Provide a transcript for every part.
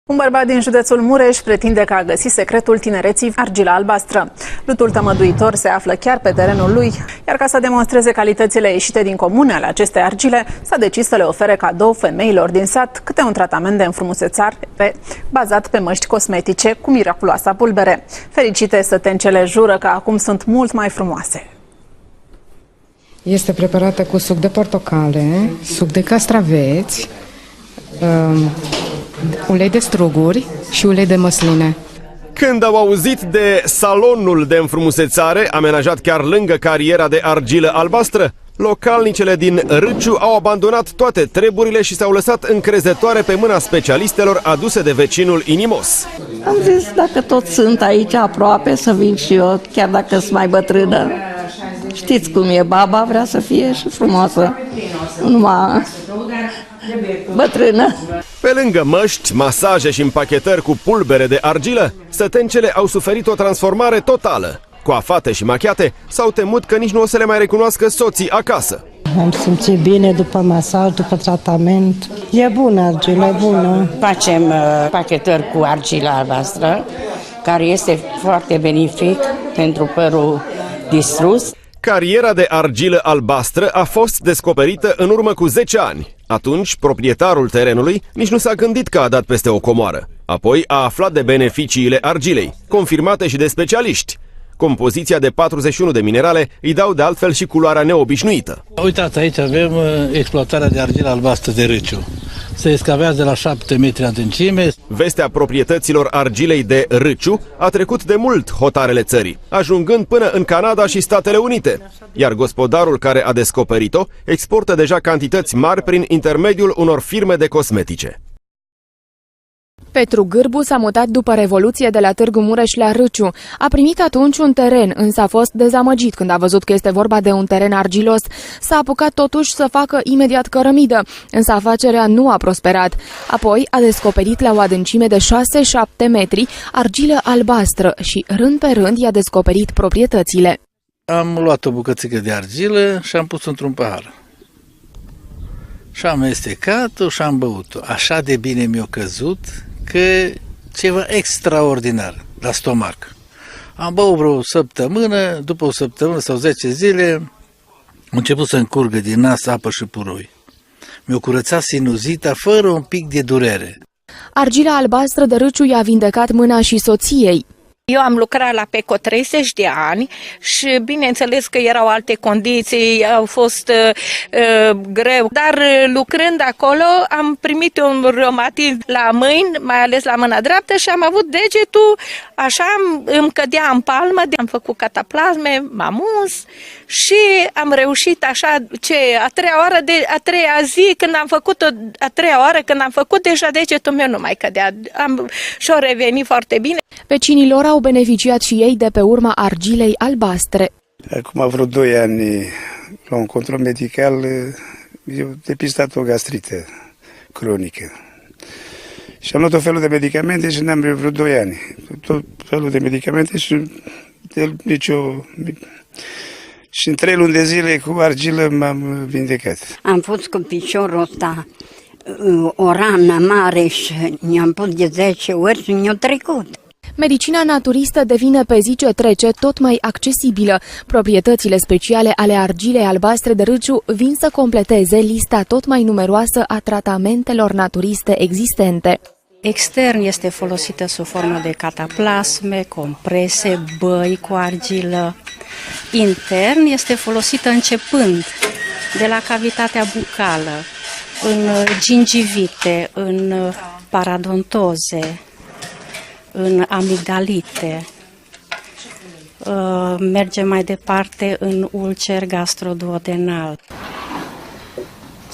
Un bărbat din județul Mureș pretinde că a găsit secretul tinereții, argila albastră. Lutul tămăduitor se află chiar pe terenul lui, iar ca să demonstreze calitățile ieșite din comune ale acestei argile, s-a decis să le ofere cadou femeilor din sat câte un tratament de înfrumusețare bazat pe măști cosmetice cu miraculoasa pulbere. Fericite sătencele jură că acum sunt mult mai frumoase. Este preparată cu suc de portocale, suc de castraveți, ulei de struguri și ulei de măsline. Când au auzit de salonul de înfrumusețare, amenajat chiar lângă cariera de argilă albastră, localnicele din Râciu au abandonat toate treburile și s-au lăsat încrezătoare pe mâna specialistelor aduse de vecinul inimos. Am zis, dacă toți sunt aici aproape, să vin și eu, chiar dacă sunt mai bătrână. Știți cum e, baba vrea să fie și frumoasă, numai bătrână. Pe lângă măști, masaje și împachetări cu pulbere de argilă, sătencele au suferit o transformare totală. Coafate și machiate, s-au temut că nici nu o să le mai recunoască soții acasă. Am simțit bine după masaj, după tratament. E bună argila, e bună. Facem pachetări cu argila albastră, care este foarte benefic pentru părul distrus. Cariera de argilă albastră a fost descoperită în urmă cu 10 ani. Atunci, proprietarul terenului nici nu s-a gândit că a dat peste o comoară. Apoi a aflat de beneficiile argilei, confirmate și de specialiști. Compoziția de 41 de minerale îi dau de altfel și culoarea neobișnuită. Uitați, aici avem exploatarea de argilă albastră de Râciu. Se escavează la 7 metri adâncime. Vestea proprietăților argilei de Râciu a trecut de mult hotarele țării, ajungând până în Canada și Statele Unite. Iar gospodarul care a descoperit-o exportă deja cantități mari prin intermediul unor firme de cosmetice. Petru Gârbu s-a mutat după Revoluție de la Târgu Mureș la Râciu. A primit atunci un teren, însă a fost dezamăgit când a văzut că este vorba de un teren argilos. S-a apucat totuși să facă imediat cărămidă, însă afacerea nu a prosperat. Apoi a descoperit la o adâncime de 6-7 metri argilă albastră și rând pe rând i-a descoperit proprietățile. Am luat o bucățică de argilă și am pus într-un pahar. Și am amestecat-o și am băut-o. Așa de bine mi-a căzut că ceva extraordinar la stomac. Am băut vreo o săptămână, după o săptămână sau 10 zile, am început să încurgă din nas apă și puroi. Mi-a curățat sinuzita fără un pic de durere. Argila albastră de Râciu i-a vindecat mâna și soției. Eu am lucrat la PECO 30 de ani și bineînțeles că erau alte condiții, au fost greu, dar lucrând acolo am primit un reumatism la mâini, mai ales la mâna dreaptă și am avut degetul, așa îmi cădea în palmă, am făcut cataplasme, m-am uns și am reușit așa, a treia zi, când am făcut a treia oară, când am făcut deja degetul meu nu mai cădea și-o revenit foarte bine. Vecinii lor au beneficiat și ei de pe urma argilei albastre. Acum vreo 2 ani, la un control medical, eu depistat o gastrită cronică. Și am luat tot felul de medicamente și n-am vreo 2 ani. Tot felul de medicamente și și în 3 luni de zile cu argilă m-am vindecat. Am fost cu piciorul ăsta, o rană mare și ne-am pus de 10 ori și ne-a trecut. Medicina naturistă devine pe zi ce trece tot mai accesibilă. Proprietățile speciale ale argilei albastre de Râciu vin să completeze lista tot mai numeroasă a tratamentelor naturiste existente. Extern este folosită sub formă de cataplasme, comprese, băi cu argilă. Intern este folosită începând de la cavitatea bucală, în gingivite, în paradontoze, în amigdalite, merge mai departe în ulcer gastroduodenal.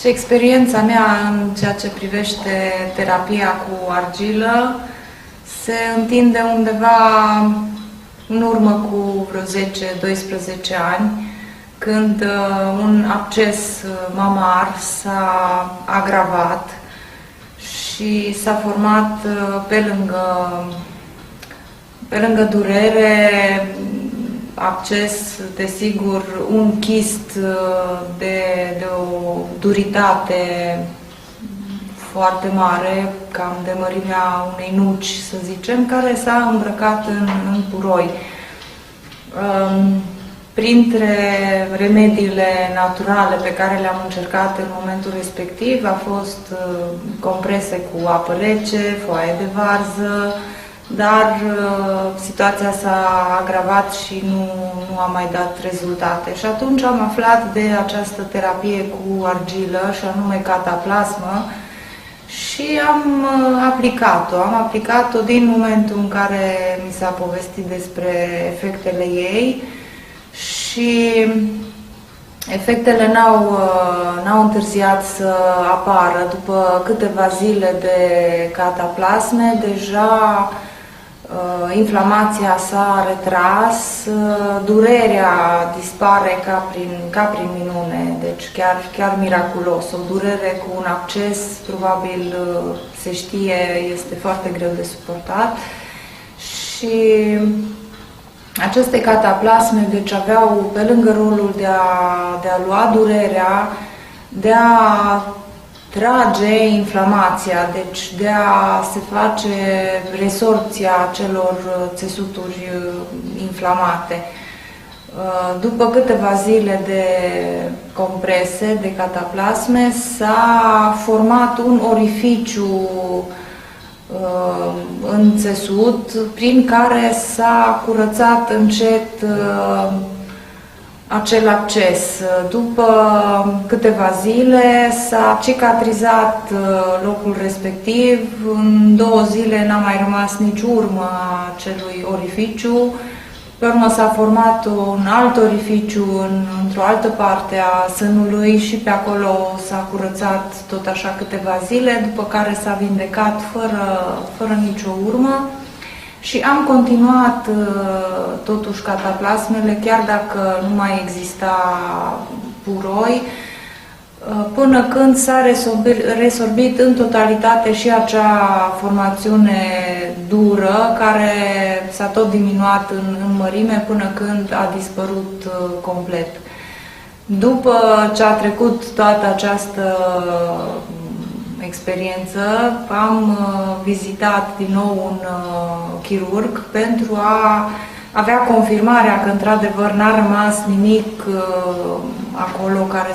Și experiența mea în ceea ce privește terapia cu argilă se întinde undeva în urmă cu vreo 10-12 ani, când un absces mamar s-a agravat și s-a format pe lângă durere, acces, desigur, un chist de o duritate foarte mare, cam de mărimea unei nuci, să zicem, care s-a îmbrăcat în puroi. Printre remediile naturale pe care le-am încercat în momentul respectiv a fost comprese cu apă rece, foaie de varză, dar situația s-a agravat și nu a mai dat rezultate. Și atunci am aflat de această terapie cu argilă, și anume cataplasmă, și am aplicat-o. Am aplicat-o din momentul în care mi s-a povestit despre efectele ei și efectele n-au întârziat să apară. După câteva zile de cataplasme, deja inflamația s-a retras, durerea dispare ca prin minune, deci chiar miraculos. O durere cu un acces, probabil se știe, este foarte greu de suportat. Și aceste cataplasme, deci aveau, pe lângă rolul de a lua durerea, de a trage inflamația, deci de a se face resorpția celor țesuturi inflamate. După câteva zile de comprese, de cataplasme, s-a format un orificiu în țesut, prin care s-a curățat încet acel acces. După câteva zile s-a cicatrizat locul respectiv, în 2 zile n-a mai rămas nici urmă a acelui orificiu. Pe urmă s-a format un alt orificiu într-o altă parte a sânului și pe acolo s-a curățat tot așa câteva zile, după care s-a vindecat fără nicio urmă. Și am continuat totuși cataplasmele, chiar dacă nu mai exista puroi, până când s-a resorbit în totalitate și acea formațiune dură, care s-a tot diminuat în mărime până când a dispărut complet. După ce a trecut toată această experiență, am vizitat din nou un chirurg pentru a avea confirmarea că într-adevăr n-a rămas nimic acolo care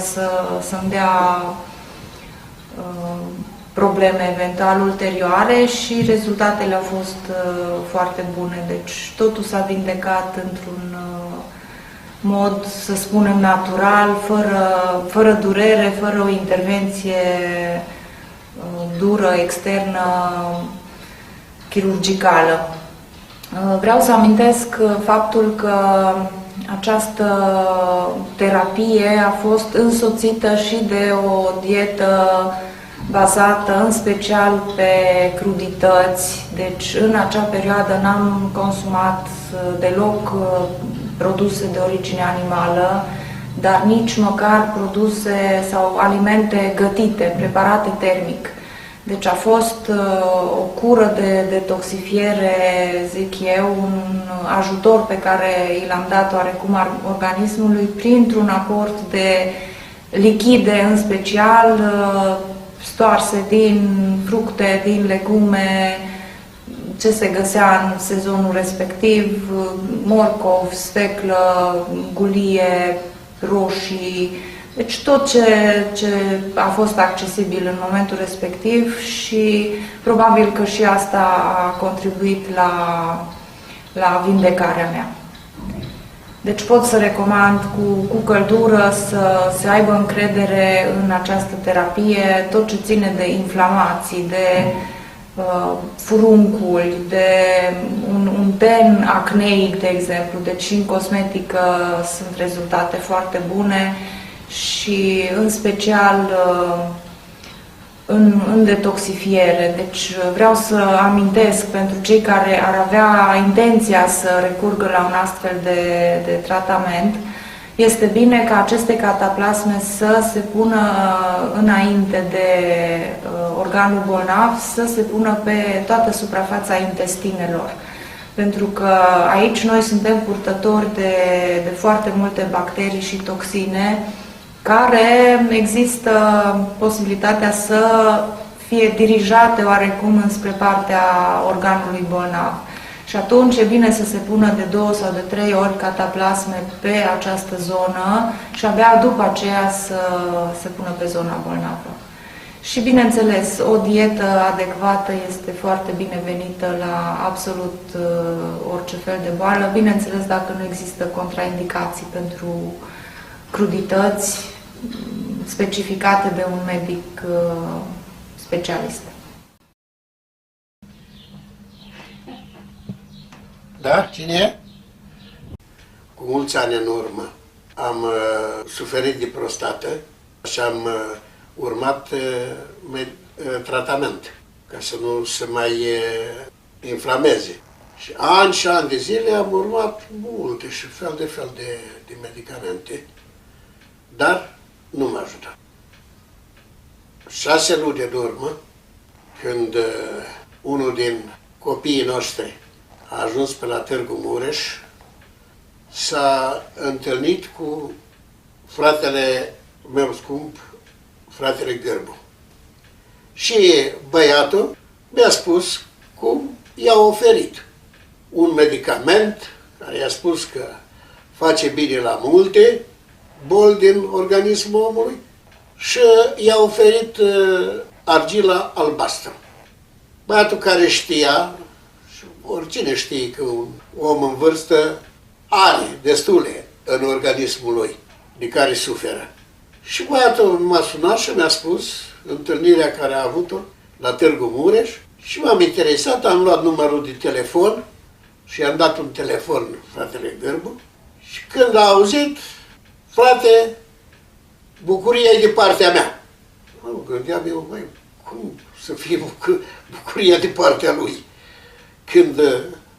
să-mi dea probleme eventual ulterioare, și rezultatele au fost foarte bune. Deci totul s-a vindecat într-un mod, să spunem, natural, fără durere, fără o intervenție dură, externă, chirurgicală. Vreau să amintesc faptul că această terapie a fost însoțită și de o dietă bazată în special pe crudități. Deci în acea perioadă n-am consumat deloc produse de origine animală, dar nici măcar produse sau alimente gătite, preparate termic. Deci a fost o cură de detoxifiere, zic eu, un ajutor pe care i l-am dat oarecum organismului printr-un aport de lichide, în special stoarse din fructe, din legume, ce se găsea în sezonul respectiv, morcov, sfeclă, gulie, roșii, deci tot ce a fost accesibil în momentul respectiv, și probabil că și asta a contribuit la vindecarea mea. Deci pot să recomand cu căldură să se aibă încredere în această terapie, tot ce ține de inflamații, de furunculi, de un ten acneic, de exemplu. Deci în cosmetică sunt rezultate foarte bune și în special în detoxifiere. Deci vreau să amintesc pentru cei care ar avea intenția să recurgă la un astfel de tratament, este bine ca aceste cataplasme să se pună înainte de organul bolnav, să se pună pe toată suprafața intestinelor. Pentru că aici noi suntem purtători de foarte multe bacterii și toxine, care există posibilitatea să fie dirijate oarecum înspre partea organului bolnav. Și atunci e bine să se pună de 2 sau de 3 ori cataplasme pe această zonă și abia după aceea să se pună pe zona bolnavă. Și bineînțeles, o dietă adecvată este foarte binevenită la absolut orice fel de boală, bineînțeles dacă nu există contraindicații pentru crudități specificate de un medic specialist. Da? Cine e? Cu mulți ani în urmă am suferit de prostată și am urmat tratament ca să nu se mai inflameze. Și ani de zile am urmat multe și fel de medicamente, dar nu m-a ajutat. 6 luni în urmă, când unul din copiii noștri a ajuns pe la Târgu Mureș, s-a întâlnit cu fratele meu scump, fratele Gârbu. Și băiatul mi-a spus cum i-a oferit un medicament care i-a spus că face bine la multe boli din organismul omului și i-a oferit argila albastră. Băiatul care știa, și oricine știe că un om în vârstă are destule în organismul lui de care suferă. Și băiatul m-a sunat și mi-a spus întâlnirea care a avut-o la Târgu Mureș și m-am interesat, am luat numărul de telefon și i-am dat un telefon fratele Gârbu și când a auzit, frate, bucuria e de partea mea. Mă gândeam eu, măi, cum să fie bucuria de partea lui când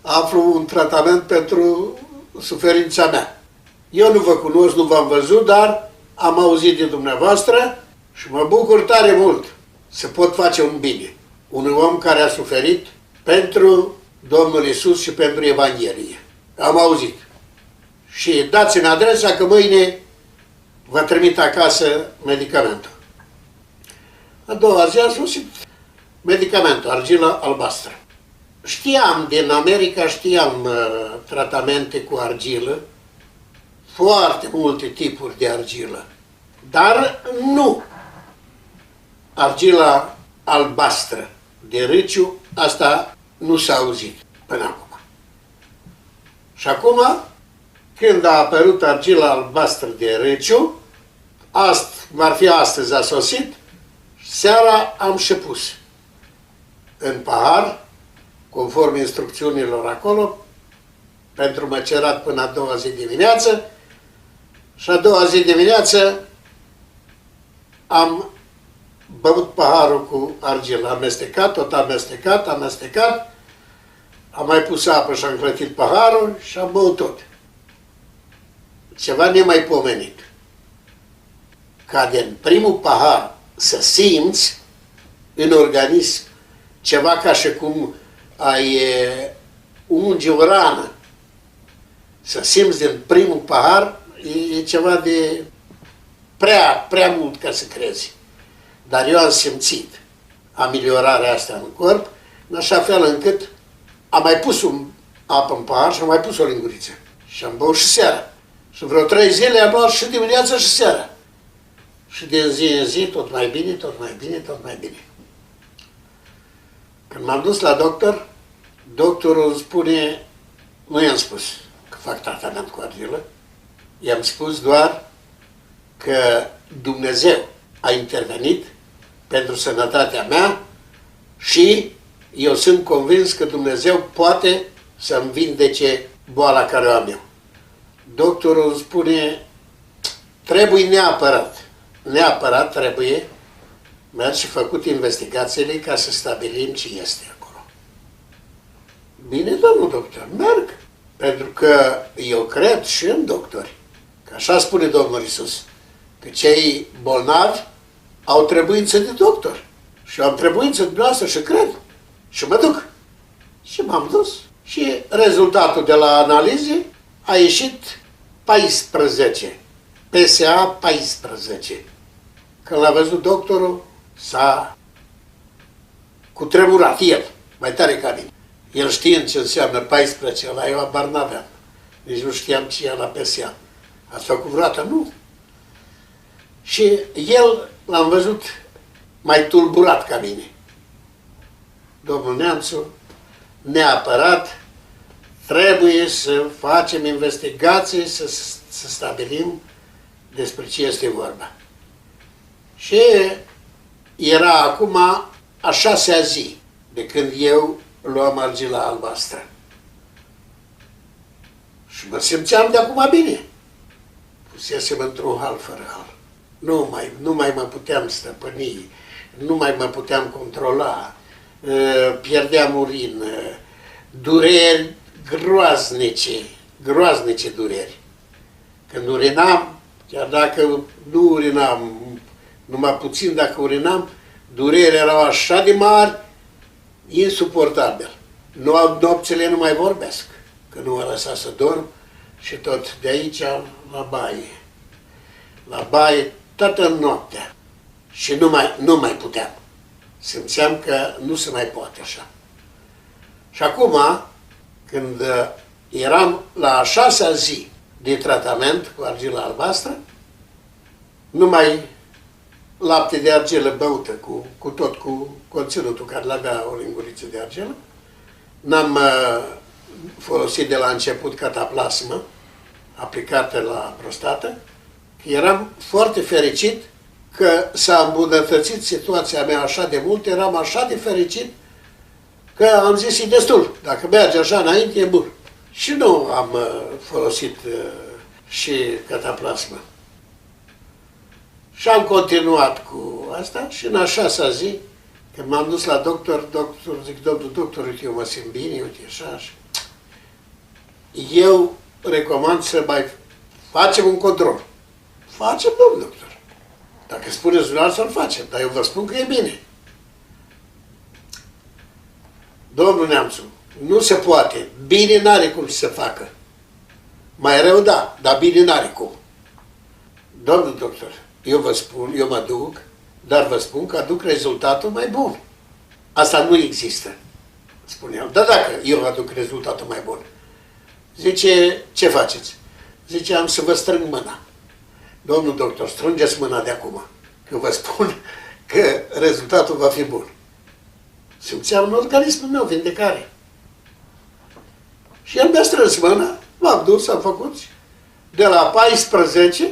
aflu un tratament pentru suferința mea. Eu nu vă cunosc, nu v-am văzut, dar am auzit de dumneavoastră și mă bucur tare mult să pot face un bine unui om care a suferit pentru Domnul Iisus și pentru Evanghelie. Am auzit. Și dați-mi adresa că mâine vă trimit acasă medicamentul. A doua zi a sosit medicamentul, argila albastră. Știam din America, știam tratamente cu argilă, foarte multe tipuri de argilă, dar nu argila albastră de râciu, asta nu s-a auzit până acum. Și acum, când a apărut argila albastră de râciu, ar fi astăzi a sosit, seara am și pus în pahar, conform instrucțiunilor acolo, pentru măcerat până a doua zi dimineață, și a doua zi dimineață am băut paharul cu argilă, amestecat, tot amestecat, am mai pus apă și am clătit paharul și am băut tot. Ceva nemaipomenit. Ca din primul pahar să simți în organism ceva ca și cum ai unge o rană. Să simți din primul pahar e ceva de prea mult ca să crezi. Dar eu am simțit ameliorarea asta în corp, în așa fel încât am mai pus apă în pahar și am mai pus o linguriță. Și am băut și seara. Și vreo 3 zile am luat și dimineața și seara. Și din zi în zi tot mai bine, tot mai bine, tot mai bine. Când m-am dus la doctor, doctorul spune, nu i-am spus că fac tratament cu argilă, i-am spus doar că Dumnezeu a intervenit pentru sănătatea mea și eu sunt convins că Dumnezeu poate să-mi vindece boala care o am eu. Doctorul spune, trebuie neapărat trebuie mers și făcut investigațiile ca să stabilim ce este acolo. Bine, domnul doctor, merg. Pentru că eu cred și în doctori. Că așa spune Domnul Iisus, că cei bolnavi au trebuință de doctor. Și eu am trebuință de dumneavoastră și cred. Și mă duc. Și m-am dus. Și rezultatul de la analize a ieșit 14. PSA 14. Când l-a văzut doctorul, s-a cu tremurat, el, mai tare ca mine. El știind ce înseamnă 14, ăla eu abar n-aveam. Nici nu știam ce e la PSA. Ați făcut vreodată? Nu. Și el l-am văzut mai tulburat ca mine. Domnul Neamțu, neapărat trebuie să facem investigații, să stabilim despre ce este vorba. Și era acum a 6-a zi de când eu luam argila albastră. Și mă simțeam de acum bine. Pusesem într-un hal fără hal. Nu mai mă puteam stăpâni, nu mai mă puteam controla, pierdeam urină, dureri groaznice dureri. Când urinam, chiar dacă nu urinam, numai puțin dacă urinam, durerile erau așa de mari, insuportabil. Nopțile nu mai vorbesc, că nu mă lăsa să dorm și tot de aici la baie. La baie toată noaptea și nu mai puteam. Simțeam că nu se mai poate așa. Și acum, când eram la a 6-a zi de tratament cu argila albastră, numai lapte de argilă băută, cu conținutul care l-avea o linguriță de argilă. N-am folosit de la început cataplasmă aplicată la prostată. Eram foarte fericit că s-a îmbunătățit situația mea așa de mult, eram așa de fericit că am zis, e destul, dacă merge așa înainte, e bun. Și nu am folosit și cataplasmă. Și am continuat cu asta și în a 6-a zi, când m-am dus la doctor, zic, domnul doctor, uite, eu mă simt bine, uite, așa. Eu recomand să mai facem un control. Facem, domnul doctor. Dacă spuneți dumneavoastră, să-l facem, dar eu vă spun că e bine. Domnul Neamțu, nu se poate. Bine n-are cum să se facă. Mai rău, da, dar bine n-are cum. Domnul doctor, eu vă spun, eu mă duc, dar vă spun că aduc rezultatul mai bun. Asta nu există, spuneam. Dar dacă eu aduc rezultatul mai bun, zice, ce faceți? Zice, am să vă strâng mâna. Domnul doctor, strângeți mâna de acum, că vă spun că rezultatul va fi bun. Simțeam în organismul meu vindecare. Și el mi-a strâns mâna, m-am dus, am făcut de la 14,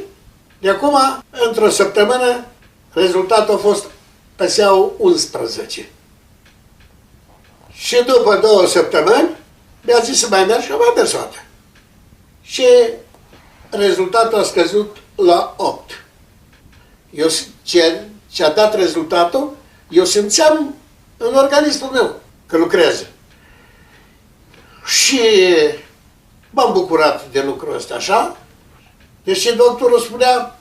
de acum, într-o săptămână, rezultatul a fost PSA-ul 11. Și după 2 săptămâni, mi-a zis să mai merg și am mai mers o dată. Și rezultatul a scăzut la 8. Eu, ce a dat rezultatul, eu simțeam în organismul meu că lucrează. Și m-am bucurat de lucrul ăsta, așa. Deși doctorul spunea,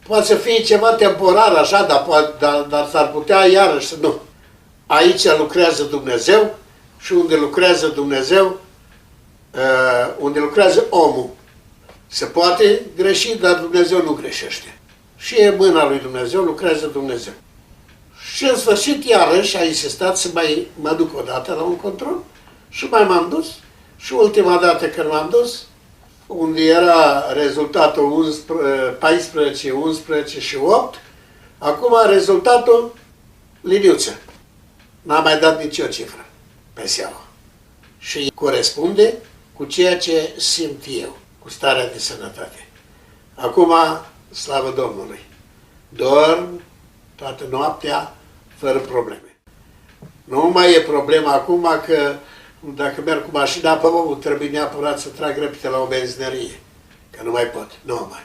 poate să fie ceva temporar, așa, dar s-ar putea iarăși să nu. Aici lucrează Dumnezeu și unde lucrează Dumnezeu, unde lucrează omul, se poate greși, dar Dumnezeu nu greșește. Și e mâna lui Dumnezeu, lucrează Dumnezeu. Și în sfârșit, iarăși, a insistat să mai mă duc o dată la un control și mai m-am dus. Și ultima dată când m-am dus, unde era rezultatul 14, 11 și 8, acum rezultatul liniuță. N-a mai dat nicio cifră pe seama. Și corespunde cu ceea ce simt eu, cu starea de sănătate. Acum, slavă Domnului, dorm toată noaptea fără probleme. Nu mai e problema acum că dacă merg cu mașina pe pământ, trebuie neapărat să trag repede la o benzinărie, că nu mai pot, nu mai.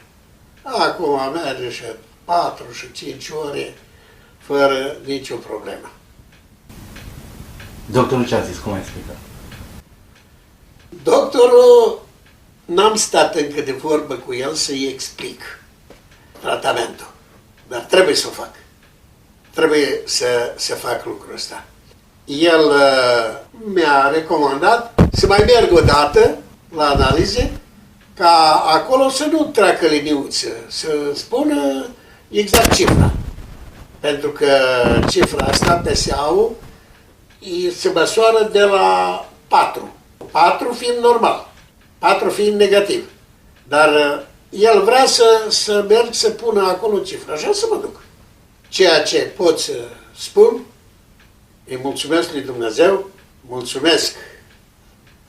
Acum merge și 4 și 5 ore fără nicio problemă. Doctorul ce a zis? Cum a explicat? Doctorul, n-am stat încă de vorbă cu el să-i explic tratamentul, dar trebuie să o fac. Trebuie să fac lucrul ăsta. El mi-a recomandat să mai merg o dată la analize, ca acolo să nu treacă liniuță, să spună exact cifra. Pentru că cifra asta, PSA-ul, se măsoară de la 4. 4 fiind normal, 4 fiind negativ. Dar el vrea să merg să pună acolo cifra, așa să mă duc. Ceea ce pot să spun, îi mulțumesc lui Dumnezeu, mulțumesc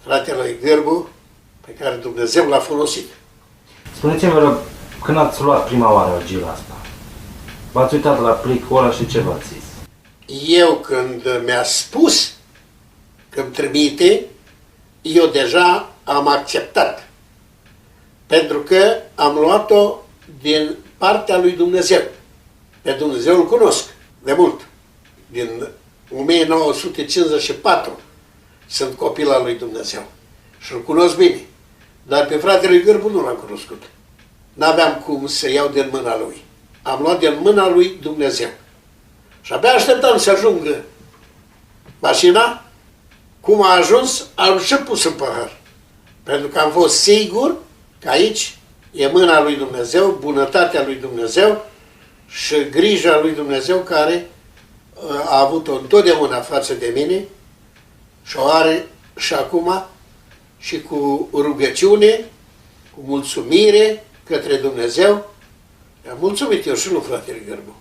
fratelui Gârbu, pe care Dumnezeu l-a folosit. Spuneți-mi, rog, când ați luat prima oară argila asta, v-ați uitat la plicul ăla și ce v-ați zis? Eu când mi-a spus că îmi trimite, eu deja am acceptat. Pentru că am luat-o din partea lui Dumnezeu. Pe Dumnezeu îl cunosc de mult. Din 1954 sunt copil al lui Dumnezeu. Și îl cunosc bine. Dar pe fratele Gârbu nu l-am cunoscut. N-aveam cum să iau din mâna lui. Am luat din mâna lui Dumnezeu. Și abia așteptam să ajungă mașina. Cum a ajuns, am și pus în pahar. Pentru că am fost sigur că aici e mâna lui Dumnezeu, bunătatea lui Dumnezeu și grija lui Dumnezeu care a avut-o întotdeauna față de mine și o are și acum și cu rugăciune, cu mulțumire către Dumnezeu. Am mulțumit eu și lui fratele Gârbu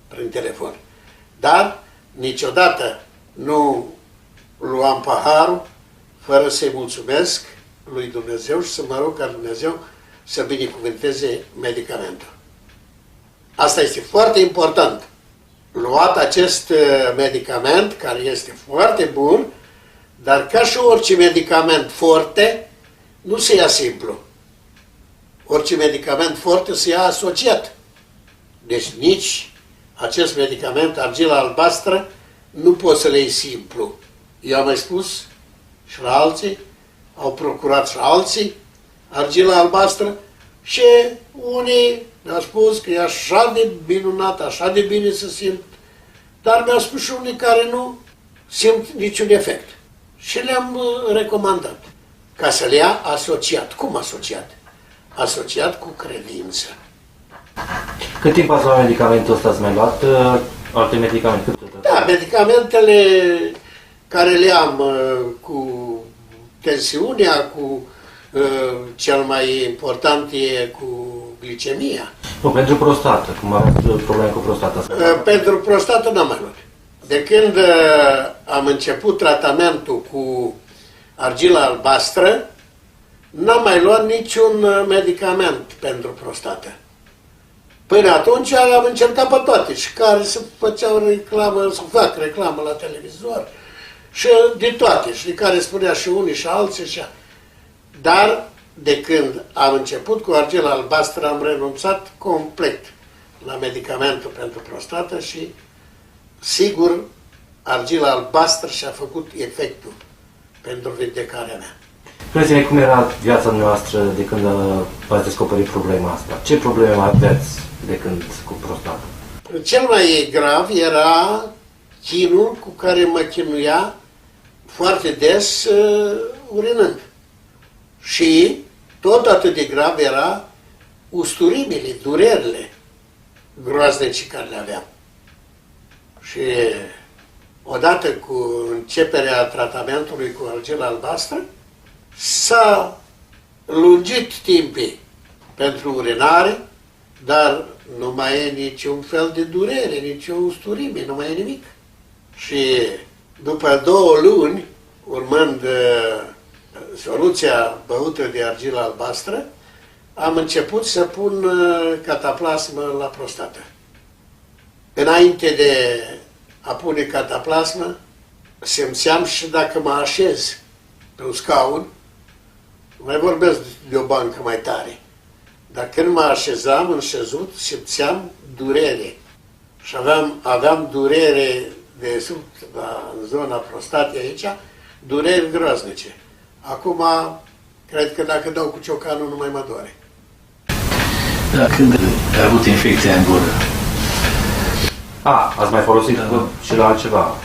prin telefon. Dar niciodată nu luam paharul fără să-i mulțumesc lui Dumnezeu și să mă rog ca Dumnezeu să binecuvânteze medicamentul. Asta este foarte important. Luat acest medicament, care este foarte bun, dar ca și orice medicament forte, nu se ia simplu. Orice medicament forte se ia asociat. Deci nici acest medicament, argila albastră, nu poți să le iei simplu. Eu am mai spus și la alții, au procurat și alții argila albastră și unii mi-au spus că e așa de minunat, așa de bine să simt, dar mi-au spus și unii care nu simt niciun efect. Și le-am recomandat ca să le ia asociat. Cum asociat? Asociat cu credință. Cât timp ați luat medicamentul ăsta? Ați mai luat alte medicamente? Da, medicamentele care le am cu tensiunea, cu cel mai important e cu glicemia. Nu, pentru prostată, cum aveți probleme cu prostata. Pentru prostată n-am mai luat. De când am început tratamentul cu argila albastră, n-am mai luat niciun medicament pentru prostată. Până atunci am încercat pe toate și care se făceau reclamă, să fac reclamă la televizor și de toate, și de care spunea și unii și alții. Și... Dar de când am început cu argila albastră am renunțat complet la medicamentul pentru prostată și sigur argila albastră și-a făcut efectul pentru vindecarea mea. Spuneți-ne cum era viața noastră de când ați descoperit problema asta? Ce probleme mai aveți de când cu prostata? Cel mai grav era chinul cu care mă chinuia foarte des urinând. Și tot atât de grav era usturimile, durerile groaznice care le aveam. Și odată cu începerea tratamentului cu argila albastră, s-a lungit timpii pentru urinare, dar nu mai e niciun fel de durere, nici o usturime, nu mai e nimic. Și după 2 luni, urmând soluția băută de argila albastră, am început să pun cataplasmă la prostată. Înainte de a pune cataplasmă, simțeam și dacă mă așez pe un scaun, mai vorbesc de o bancă mai tare, dar când mă așezam în șezut, simțeam durere. Și aveam durere de sub, în zona prostatei aici, dureri groaznice. Acum, cred că dacă dau cu ciocanul, nu mai mă doare. Da, când ai avut infecția în gură? Ați mai folosit și la altceva?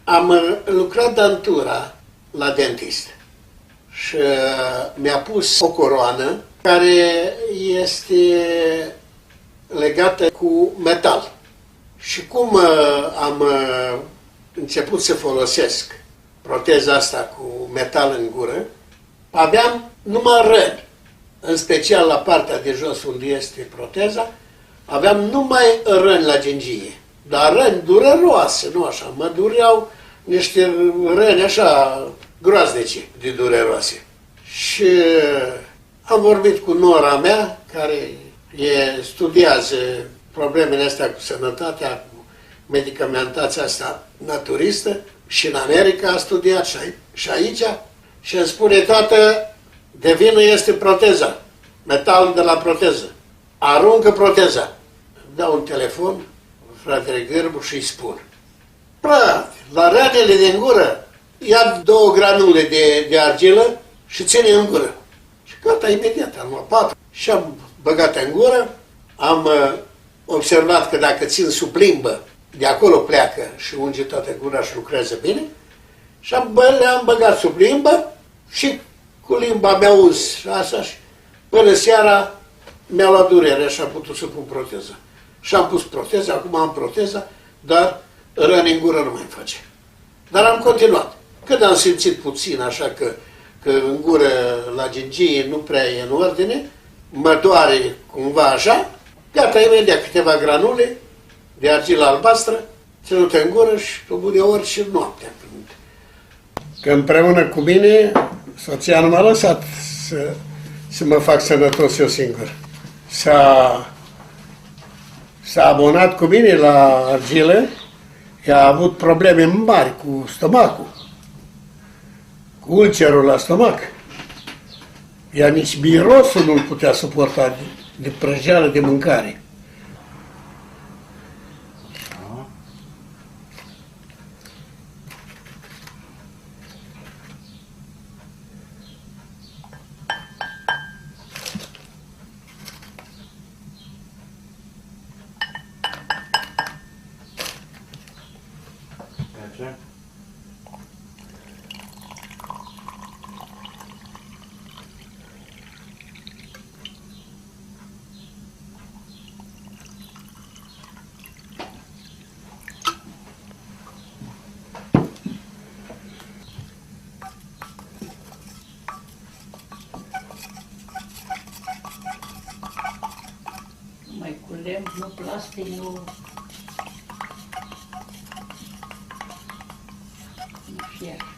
Am lucrat dentura la dentist și mi-a pus o coroană care este legată cu metal. Și cum am început să folosesc proteza asta cu metal în gură, aveam numai răni, în special la partea de jos unde este proteza, aveam numai răni la gingie, dar răni dureroase, nu așa, mă dureau niște răni așa groaznice de dureroase. Și am vorbit cu nora mea, care studiază problemele astea cu sănătatea, cu medicamentația asta naturistă, și în America a studiat și aici, și îmi spune: tată, de vină este proteza, metalul de la proteză. Aruncă proteza. Dau un telefon, fratele Gârbu, și îi spun: frate, la rănile din gură, ia 2 granule de argilă și ține în gură. Și gata, imediat, am luat 4 și am băgat în gură, am observat că dacă țin sub limbă, de acolo pleacă și unge toată gura și lucrează bine, și le-am băgat sub limbă și cu limba mi-a uns așa, și până seara mi-a luat durere și am putut să pun proteza. Și am pus proteza, acum am proteza, dar răni în gură nu mai face. Dar am continuat. Când am simțit puțin așa că în gură la gingie nu prea e în ordine, mă doare cumva așa, gata, imediat câteva granule de argilă albastră, ținută în gură și de ori și noaptea. Că împreună cu mine, soția nu m-a lăsat să mă fac sănătos eu singur. S-a abonat cu mine la argilă, ea a avut probleme mari cu stomacul, cu ulcerul la stomac. Ea nici mirosul nu-l putea suporta de prăjeală de mâncare. Mai cu lemn, nu plastic, nu fier.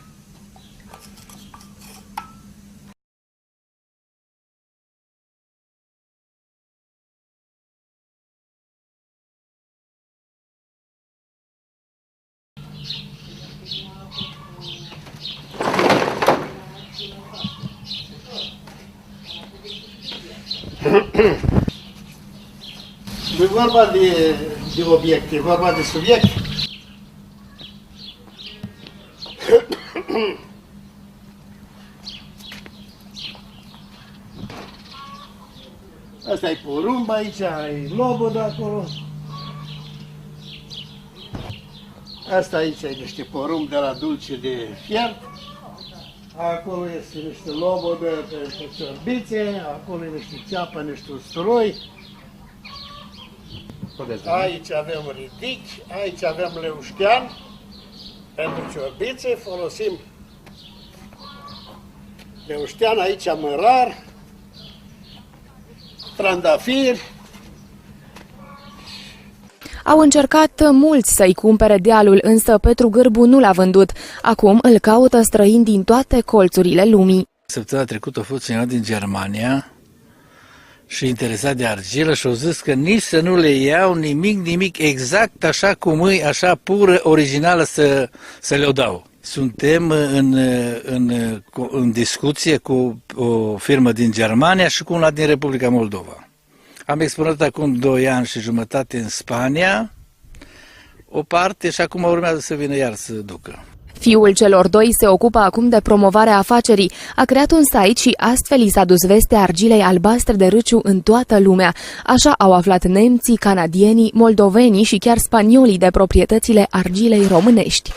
Nu e vorba de obiecte, e vorba de subiect. Asta e porumb aici, e lobul de acolo. Asta aici e niște porumb de la dulce de fiert. Acolo este niște lobodă pentru ciorbițe, acolo e niște ceapă, niște usturoi. Aici avem ridici, aici avem leuștean pentru ciorbițe, folosim leuștean, aici mărar, trandafir. Au încercat mulți să-i cumpere dealul, însă Petru Gârbu nu l-a vândut. Acum îl caută străini din toate colțurile lumii. Săptămâna trecută a fost cineva din Germania și interesat de argilă și au zis că nici să nu le iau nimic exact așa cum e, așa pură, originală să le-o dau. Suntem în discuție cu o firmă din Germania și cu una din Republica Moldova. Am exponat acum 2 ani și jumătate în Spania o parte și acum urmează să vină iar să ducă. Fiul celor doi se ocupă acum de promovarea afacerii. A creat un site și astfel i s-a dus vestea argilei albastre de râciu în toată lumea. Așa au aflat nemții, canadienii, moldovenii și chiar spaniolii de proprietățile argilei românești.